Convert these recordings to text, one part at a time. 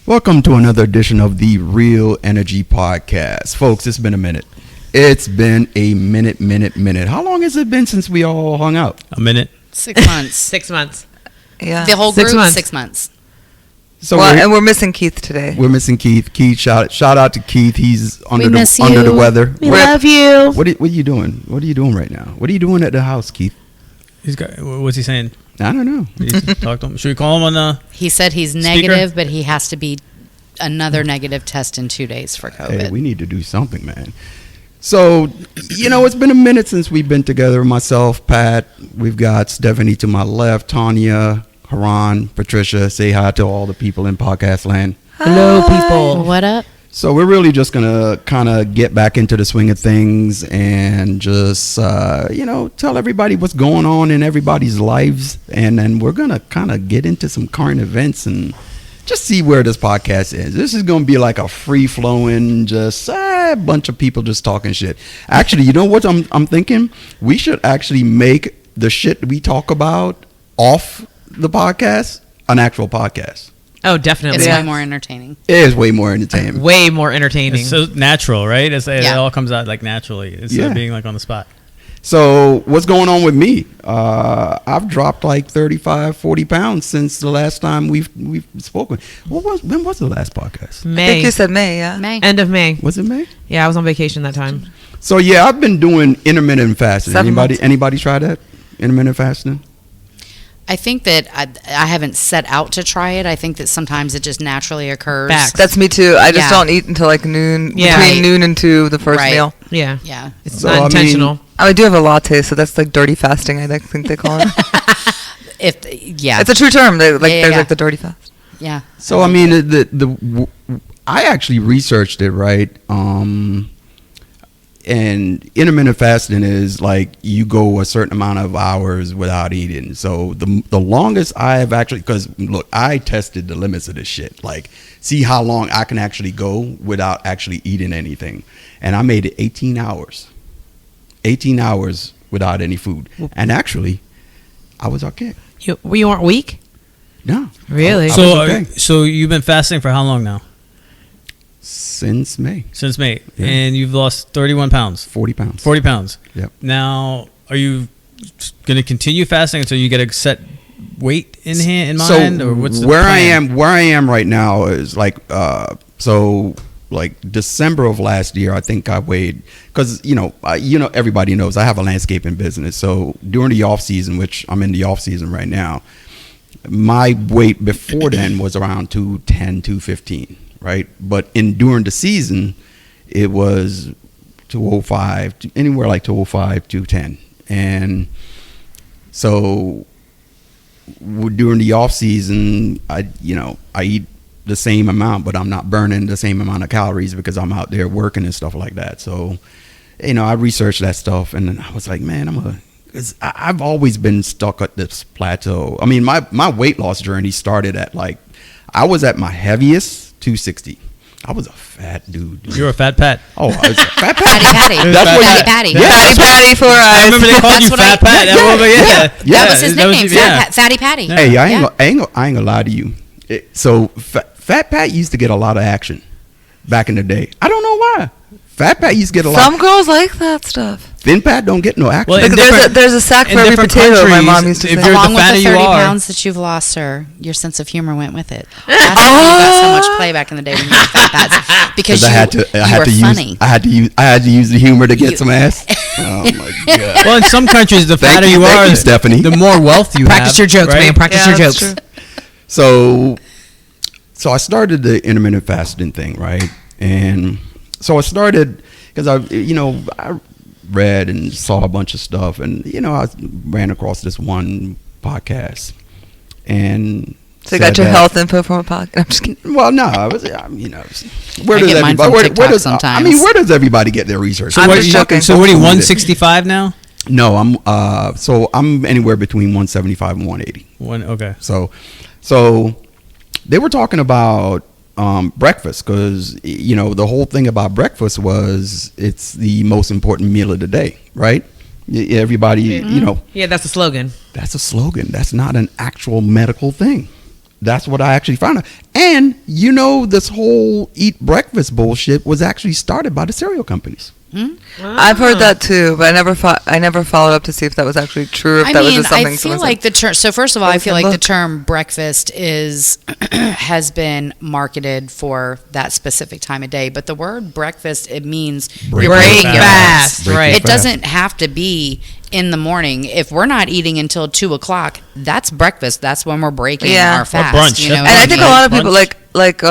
Welcome to another edition of the Real Energy Podcast. Folks, it's been a minute. It's been a minute. How long has it been since we all hung out? A minute. 6 months. 6 months. Yeah. The whole group, 6 months. 6 months. So and we're missing Keith today. We're missing Keith. Keith, shout out to Keith. He's under the weather. We love you. What are you doing? What are you doing right now? What are you doing at the house, Keith? What's he saying? I don't know. Talk to him. Should we call him on the He said he's speaker? negative, but he has to be another negative test in 2 days for COVID. Hey, we need to do something, man. So, it's been a minute since we've been together. Myself, Pat, we've got Stephanie to my left, Tanya, Haran, Patricia. Say hi to all the people in podcast land. Hello, people. What up? So we're really just going to kind of get back into the swing of things and just, tell everybody what's going on in everybody's lives. And then we're going to kind of get into some current events and just see where this podcast is. This is going to be like a free-flowing, just a bunch of people just talking shit. Actually, you know what I'm thinking? We should actually make the shit we talk about off the podcast an actual podcast. Oh, definitely. It's way more entertaining. It is way more entertaining. Way more entertaining. It's so natural, right? It all comes out like naturally instead of being like on the spot. So what's going on with me? I've dropped like 35, 40 pounds since the last time we've spoken. When was the last podcast? May. I think you said May, yeah. May. End of May. Was it May? Yeah, I was on vacation that time. So yeah, I've been doing intermittent fasting. 7 months. Anybody try that? Intermittent fasting? I think that I haven't set out to try it. I think that sometimes it just naturally occurs. Facts. That's me too. I just Yeah. don't eat until like noon, Yeah. between Right. noon and 2, the first Right. meal. Yeah. Yeah. It's So, not intentional. I do have a latte, so that's like dirty fasting, I think they call it. Yeah. It's a true term. There's yeah. like the dirty fast. Yeah. So I mean, I actually researched it, right? And intermittent fasting is like you go a certain amount of hours without eating. So the longest I have actually, because look, I tested the limits of this shit, like see how long I can actually go without actually eating anything, and I made it 18 hours. 18 hours without any food, and actually, I was okay. You weren't weak? No, Really? I So, was okay. so you've been fasting for how long now? Since May, Since May, Yeah. and you've lost 31 pounds, 40 pounds. 40 pounds. Yep. Now, are you going to continue fasting until you get a set weight in mind, So or what's the where plan? I am right now is like like December of last year, I think I weighed, because everybody knows I have a landscaping business. So during the off season, which I'm in the off season right now, my weight before then was around 210, 215, right? But during the season, it was 205, anywhere like 205, 210, and so during the off season, I eat the same amount, but I'm not burning the same amount of calories because I'm out there working and stuff like that. So, I researched that stuff, and I was like, man, I've always been stuck at this plateau. I mean, my weight loss journey started at I was at my heaviest 260. I was a fat dude. You're a fat Pat. Oh, I was a fat Patty. That's what Fatty you- Patty. Yeah. Patty for I us. remember they called you That's what Fat Pat. That was his nickname, yeah. Fatty Patty. Hey, I ain't gonna lie to you. So Fat Pat used to get a lot of action back in the day. I don't know why. Fat Pat used to get a lot. Some girls like that stuff. Thin Pat don't get no action. Well, in Like, there's a sack in for every different potato, my countries, mom used to if say. you're Along the with fatter the you 30 are- pounds that you've lost, sir, your sense of humor went with it. That's why you got so much play back in the day when you were fat Pats. Because you were funny. I had to use the humor to get some ass. Oh my god. Well, in some countries, the Thank fatter you, you thank are, you, Stephanie. the more wealth you Practice have. your jokes, right? man. Practice your that's jokes. true. So I started the intermittent fasting thing, right? And so I started because I read and saw a bunch of stuff, and I ran across this one podcast, and So you got your health info from a podcast? I'm just kidding. Well, no, I was, where I does get mine everybody? from Where TikTok does sometimes. where does everybody get their research? So I'm what, just joking. so what are you, Don't do 165 now? No, I'm anywhere between 175 and 180. Okay. So they were talking about breakfast, because the whole thing about breakfast was it's the most important meal of the day, right? Everybody, Yeah, that's the slogan. that's a slogan. That's not an actual medical thing. that's what I actually found out. And this whole eat breakfast bullshit was actually started by the cereal companies. I've heard that too, but I never followed up to see if that was actually true. If that was just something. I feel like the term. So first of all, I feel like the term breakfast has been marketed for that specific time of day. But the word breakfast, it means break fast. Right. It doesn't have to be in the morning. If we're not eating until 2:00, that's breakfast. That's when we're breaking our fast. Or brunch. And I think a lot of people like.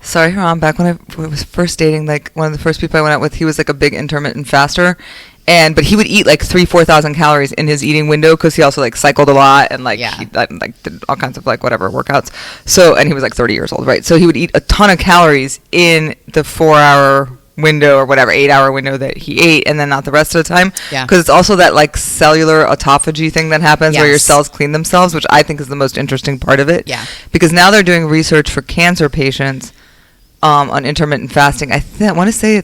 Sorry, Ron, back when I was first dating, like one of the first people I went out with, he was like a big intermittent faster. But he would eat like 4,000 calories in his eating window because he also like cycled a lot and like he did all kinds of like whatever workouts. So, and he was like 30 years old, right? So he would eat a ton of calories in the 4-hour window or whatever 8-hour window that he ate, and then not the rest of the time. Yeah. Because it's also that like cellular autophagy thing that happens where your cells clean themselves, which I think is the most interesting part of it. Yeah. Because now they're doing research for cancer patients. On intermittent fasting, I want to say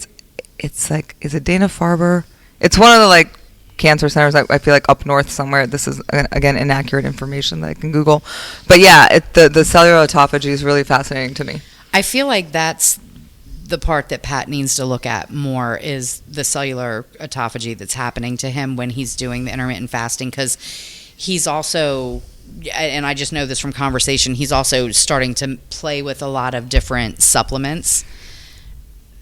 it's like, is it Dana-Farber? It's one of the like cancer centers. I feel like up north somewhere. This is again inaccurate information that I can Google, but yeah, the cellular autophagy is really fascinating to me. I feel like that's the part that Pat needs to look at more is the cellular autophagy that's happening to him when he's doing the intermittent fasting, because he's also, and I just know this from conversation, he's also starting to play with a lot of different supplements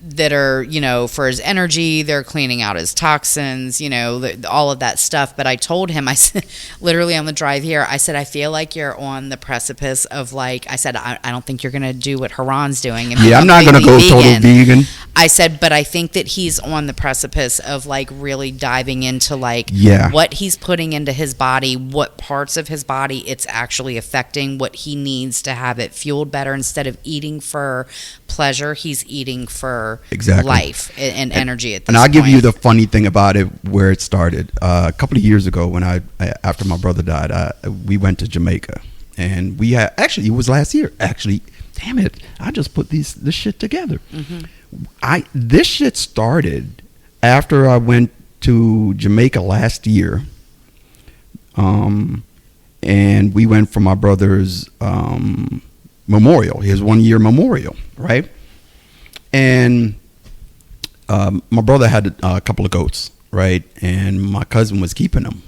that are, for his energy. They're cleaning out his toxins, all of that stuff. But I told him, I said, literally on the drive here, I said, I feel like you're on the precipice of like, I said, I don't think you're going to do what Haran's doing. And I'm not going to go total vegan. I said, but I think that he's on the precipice of like really diving into like what he's putting into his body, what parts of his body it's actually affecting, what he needs to have it fueled better. Instead of eating for pleasure, he's eating for life and energy at this point. And I'll give you the funny thing about it, where it started. A couple of years ago, when after my brother died, we went to Jamaica, and we had, actually it was last year. Actually, damn it, I just put this shit together. This shit started after I went to Jamaica last year, and we went for my brother's memorial, his 1-year memorial, right? And my brother had a couple of goats, right? And my cousin was keeping them,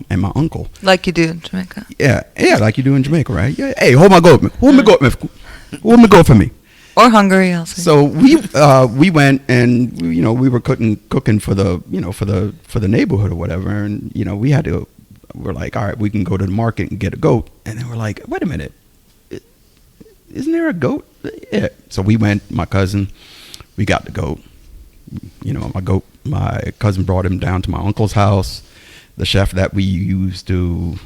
and my uncle. Like you do in Jamaica. Yeah, like you do in Jamaica, right? Yeah. Hey, hold my goat. Hold my goat for me. Or Hungary also. So we went, and we were cooking for the for the neighborhood or whatever, and we're like, all right, we can go to the market and get a goat, and then we're like, wait a minute, isn't there a goat? Yeah. So we went, my cousin, we got the goat. My cousin brought him down to my uncle's house. The chef that we used to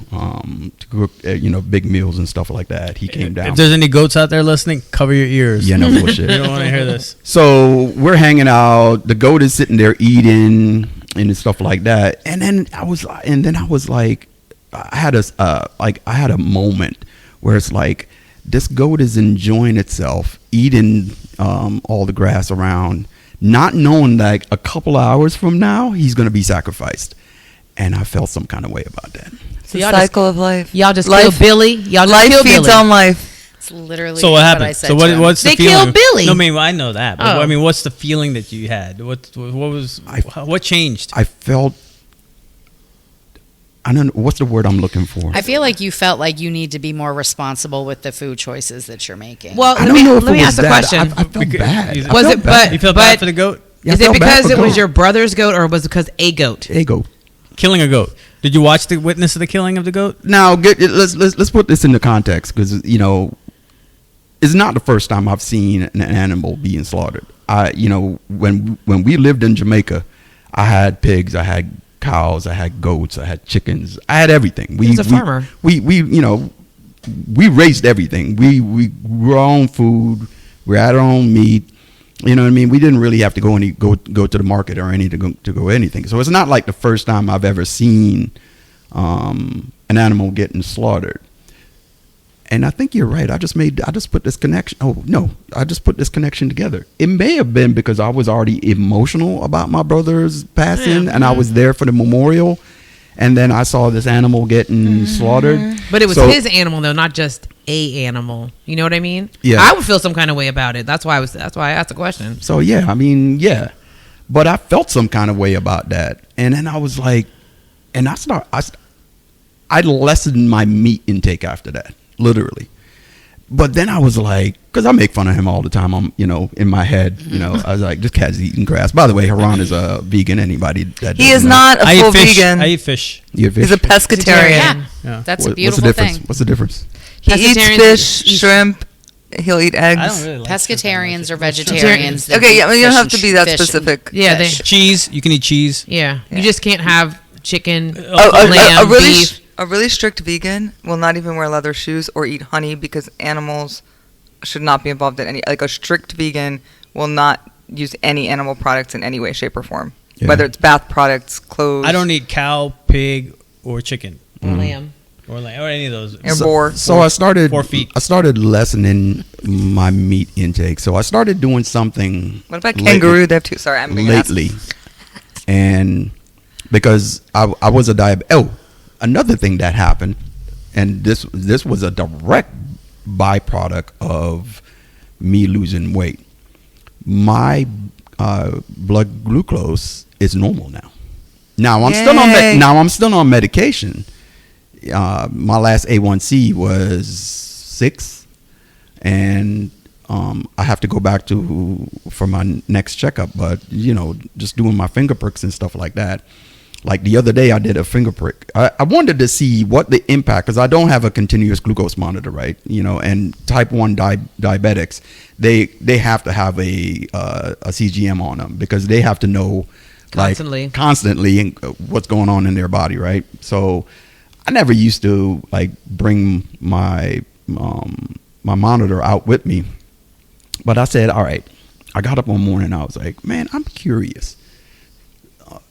cook, big meals and stuff like that, he came down. If there's any goats out there listening, cover your ears. Yeah, no bullshit. You don't want to hear this. So we're hanging out. The goat is sitting there eating and stuff like that. And then I was like, I had a moment where it's like, this goat is enjoying itself, eating all the grass around, not knowing that a couple of hours from now he's going to be sacrificed. And I felt some kind of way about that. It's the cycle of life. Y'all just kill Billy. Life feeds on life. It's literally so what happened? I said so what's the feeling? They killed Billy. No, I mean, I know that. But what's the feeling that you had? What changed? I felt, I don't know, what's the word I'm looking for? I feel like you felt like you need to be more responsible with the food choices that you're making. Well, I don't know if let it me was ask the that. question. I felt bad. You felt bad for the goat? Yeah, Is it because it was your brother's goat, or was it because a goat? A goat. Killing a goat. Did you watch the witness of the killing of the goat? Now, let's put this into context, because it's not the first time I've seen an animal being slaughtered. When we lived in Jamaica, I had pigs, I had cows, I had goats, I had chickens, I had everything. He was a farmer. We raised everything. We grew our own food. We had our own meat. You know what I mean? We didn't really have to go to the market or to go anything. So it's not like the first time I've ever seen an animal getting slaughtered. And I think you're right. I just put this connection. Oh no, I just put this connection together. It may have been because I was already emotional about my brother's passing, and I was there for the memorial. And then I saw this animal getting slaughtered. But it was his animal, though, not just a animal. You know what I mean? Yeah. I would feel some kind of way about it. That's why I asked the question. So yeah, I mean, yeah, but I felt some kind of way about that, and then I was like, and I lessened my meat intake after that, literally. But then I was like, because I make fun of him all the time. I'm, in my head, I was like, this cat's eating grass. By the way, Haran is a vegan. Anybody that He is doesn't know. not a I full eat fish. vegan. I eat fish. You eat fish? He's a pescatarian. Yeah, Yeah. that's a What's the beautiful difference? thing. What's the difference? He eats Pescatarians fish, eat- shrimp. He'll eat eggs. I don't really like Pescatarians shrimp. are vegetarians. that Okay, eat yeah, well, you don't fish have and to be that fish and specific. Yeah, they- fish. Cheese. You can eat cheese. Yeah. Yeah. You just can't have chicken, A lamb, really, beef. a really strict vegan will not even wear leather shoes or eat honey because animals should not be involved in any. Like a strict vegan will not use any animal products in any way, shape, or form. Yeah. Whether it's bath products, clothes. I don't eat cow, pig, or chicken, or lamb. or any of those. Or boar. So I started. 4 feet. I started lessening my meat intake. So I started doing something. What about kangaroo? They have two. Sorry, I'm being lately, and because I was a diabetic. Oh, another thing that happened, and this was a direct byproduct of me losing weight. My blood glucose is normal now. Now I'm still on medication. My last A1C was 6, and I have to go back for my next checkup. But just doing my finger pricks and stuff like that. Like the other day, I did a finger prick. I wanted to see what the impact, because I don't have a continuous glucose monitor, right? And type 1 diabetics, they have to have a CGM on them because they have to know constantly what's going on in their body, right? So I never used to bring my my monitor out with me, but I said, all right. I got up one morning and I was like, man, I'm curious.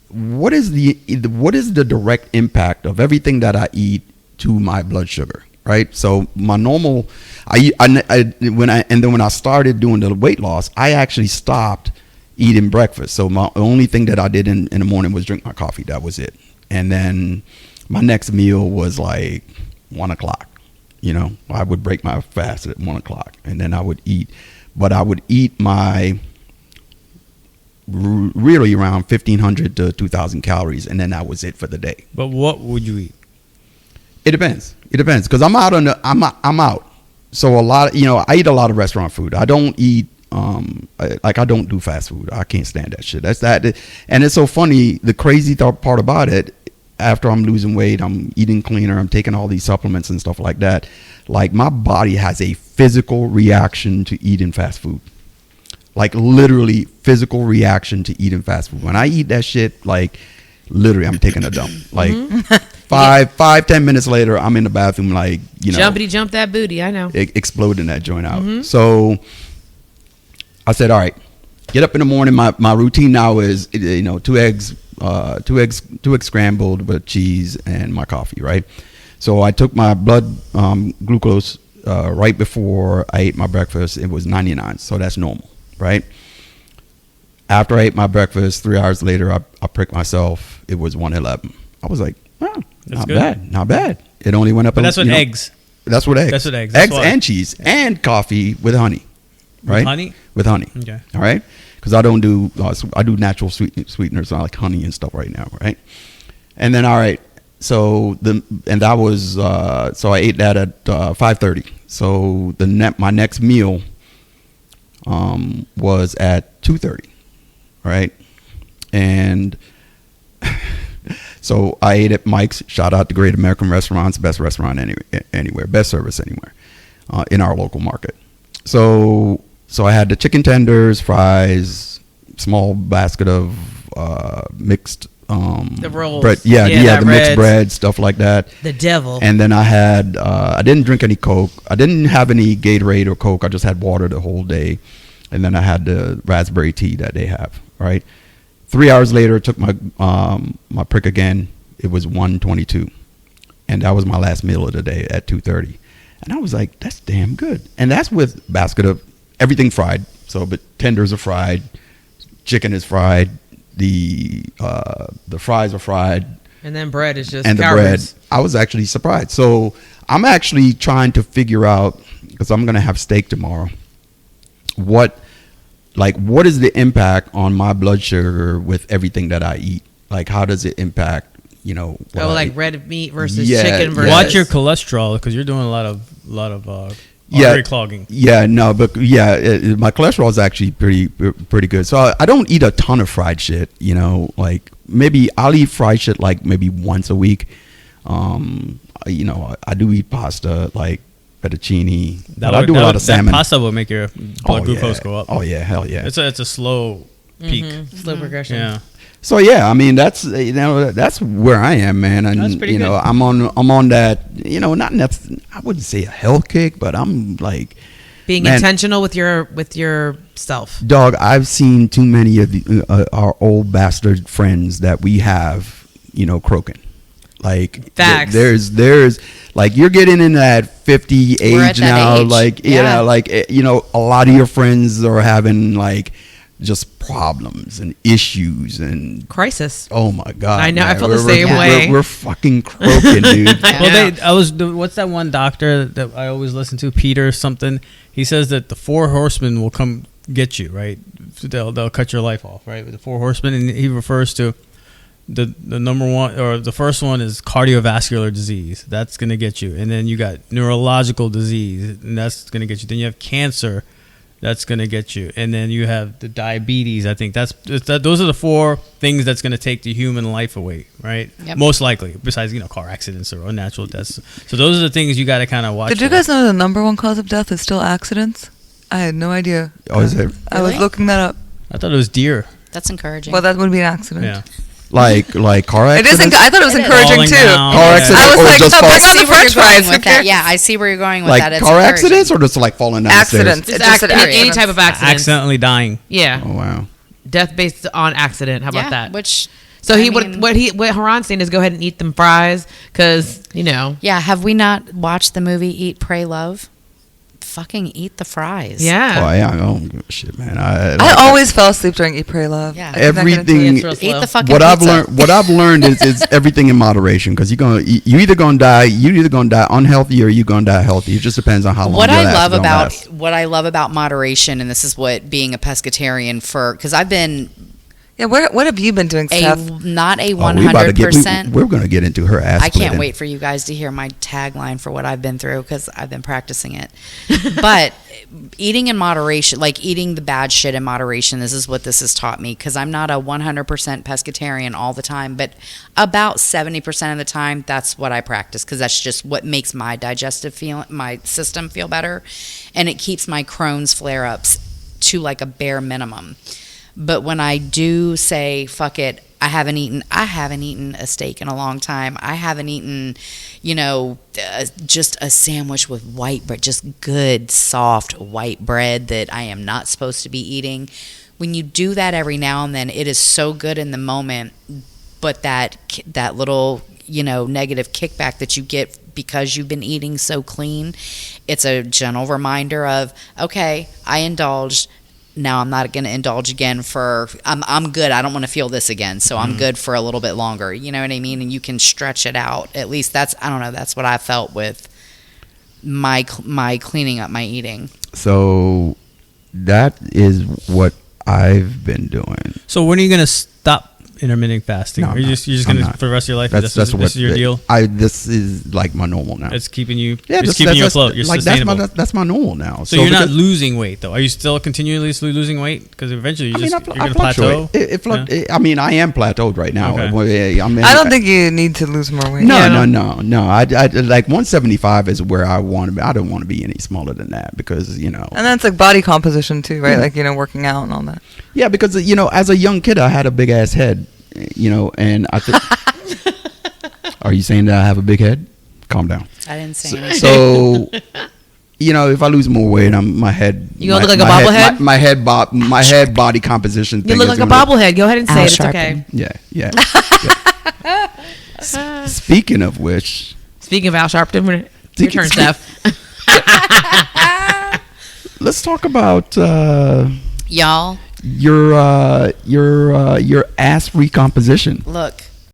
What is the direct impact of everything that I eat to my blood sugar, right? So my normal, when I started doing the weight loss, I actually stopped eating breakfast. So my only thing that I did in the morning was drink my coffee. That was it. And then my next meal was like 1 o'clock. I would break my fast at 1 o'clock, and then I would eat. But I would eat my really around 1,500 to 2,000 calories, and then that was it for the day. But what would you eat? It depends because I'm out. So a lot of, I eat a lot of restaurant food. I don't eat I don't do fast food. I can't stand that shit. That's that. And it's so funny. The crazy part about it, after I'm losing weight, I'm eating cleaner, I'm taking all these supplements and stuff like that. Like my body has a physical reaction to eating fast food. Like literally physical reaction to eating fast food. When I eat that shit, like literally I'm taking a dump. Like 5-10 minutes later, I'm in the bathroom, like, Jumpity jump that booty. I know. Exploding that joint out. So I said, all right, get up in the morning. My routine now is, 2 eggs scrambled with cheese and my coffee, right? So I took my blood glucose right before I ate my breakfast. It was 99, so that's normal, right? After I ate my breakfast, 3 hours later, I pricked myself. It was 111. I was like, oh, not bad. It only went up. But that's what eggs. That's what eggs. That's what eggs. Eggs and cheese and coffee with honey, right? With honey? With honey. Okay. All right. Because I don't do I do natural sweeteners. I like honey and stuff right now, right? And then all right. So that was so I ate that at 5:30. So my next meal was at 2:30, right? And so I ate at Mike's. Shout out to Great American Restaurants, best restaurant anywhere, best service anywhere in our local market. So I had the chicken tenders, fries, small basket of mixed the rolls. bread. Yeah, the mixed bread, stuff like that. The devil. And then I had I didn't drink any Coke. I didn't have any Gatorade or Coke. I just had water the whole day. And then I had the raspberry tea that they have, right? 3 hours later, I took my my prick again. It was 122, and that was my last meal of the day at 2:30. And I was like, that's damn good. And that's with basket of everything fried. So, but tenders are fried, chicken is fried, the fries are fried, And then bread is just and the calories. bread. I was actually surprised. So I'm actually trying to figure out, because I'm gonna have steak tomorrow, what is the impact on my blood sugar with everything that I eat? Like, how does it impact, what I like eat? red meat versus Yeah, chicken versus. Watch your cholesterol because you're doing a lot of artery clogging. Yeah, no, but my cholesterol is actually pretty good. So I don't eat a ton of fried shit. Like maybe I'll eat fried shit like maybe once a week. I do eat pasta like fettuccine. But I do a lot of salmon. That pasta will make your blood glucose go up. Oh yeah, hell yeah. It's a slow peak. Slow progression. Yeah. So yeah, I mean that's where I am, man, and That's pretty good. I'm on that, not I wouldn't say a health kick, but I'm like Being man, intentional with your self. dog. I've seen too many of our old bastard friends that we have, croaking. Like Facts. There's like you're getting in that 50 We're at age that now, age. like a lot of your friends are having like just problems and issues and Crisis. oh my god, I know, man. I feel the same way. We're fucking croaking, dude. Well, what's that one doctor that I always listen to, Peter something? He says that the 4 horsemen will come get you, right? They'll cut your life off, right? With the 4 horsemen, and he refers to the number one, or the first one is cardiovascular disease. That's gonna get you, and then you got neurological disease, and that's gonna get you. Then you have cancer. That's going to get you. And then you have the diabetes. I think those are the 4 things that's going to take the human life away, right? Yep. Most likely, besides, car accidents or unnatural deaths. So those are the things you got to kind of watch. Did you guys know the number one cause of death is still accidents? I had no idea. Oh, is it? I was Really? looking that up. I thought it was deer. That's encouraging. Well, that would be an accident. Yeah. like car It is. accidents? I thought it was It is. encouraging Falling too. down. Car Yeah. accidents I was or like, just oh, fall- that's I on see the where French you're going fries. with that. Yeah, I see where you're going with like that. It's car encouraging. accidents or just like falling down Accidents. stairs? It just said Any accidents. type of accident. Accidentally dying. Yeah. Oh wow. Death based on accident. How about Yeah, that? which So I mean- what Haran's saying is go ahead and eat them fries because Yeah, have we not watched the movie Eat, Pray, Love? Fucking eat the fries. Yeah. Oh yeah, I don't give a shit, man. I always fell asleep during Eat, Pray, Love. Yeah. I could not get into Everything- it. It's real slow. Eat the fucking what I've pizza. learned is everything in moderation, because you're either gonna die unhealthy or you're gonna die healthy. It just depends on how long. What your I ass love is gonna about last. what I love about moderation, and this is what being a pescatarian because I've been Yeah, what have you been doing, Steph? not a Oh, we about to get- 100%. we're gonna get into her ass. I can't splitting. wait for you guys to hear my tagline for what I've been through because I've been practicing it. But eating in moderation, like eating the bad shit in moderation, this is what this has taught me, because I'm not a 100% pescatarian all the time, but about 70% of the time, that's what I practice, because that's just what makes my my system feel better, and it keeps my Crohn's flare-ups to like a bare minimum. But when I do say, fuck it, I haven't eaten a steak in a long time. I haven't eaten, just a sandwich with white bread, just good, soft white bread that I am not supposed to be eating. When you do that every now and then, it is so good in the moment, but that little, negative kickback that you get because you've been eating so clean, it's a gentle reminder of, okay, I indulged. Now I'm not going to indulge again I'm good. I don't want to feel this again. So I'm good for a little bit longer. You know what I mean? And you can stretch it out. At least that's what I felt with my cleaning up my eating. So that is what I've been doing. So when are you going to stop intermittent fasting? No, Are you I'm just you're just not. going I'm to for the rest of your life? That's this is your deal. This is like my normal now. It's keeping you. Yeah, it's keeping you that's afloat. You're like sustainable. that's my normal now. So you're not losing weight though. Are you still continuously losing weight? Because eventually you're going to plateau. I mean, I am plateaued right now. Okay. I don't think you need to lose more weight. No. I like 175 is where I want to be. I don't want to be any smaller than that because And then it's like body composition too, right? Yeah. Like, working out and all that. Yeah, because as a young kid, I had a big ass head. And I think. Are you saying that I have a big head? Calm down. I didn't say anything. So, if I lose more weight, my head. You gonna look like a bobblehead? My head body composition. You thing look is like a gonna- bobblehead. Go ahead and say Al it. It's Sharpton. okay. Yeah. Speaking of which, Speaking of Al Sharpton, your turn, Steph. let's talk about Y'all, your ass recomposition. look,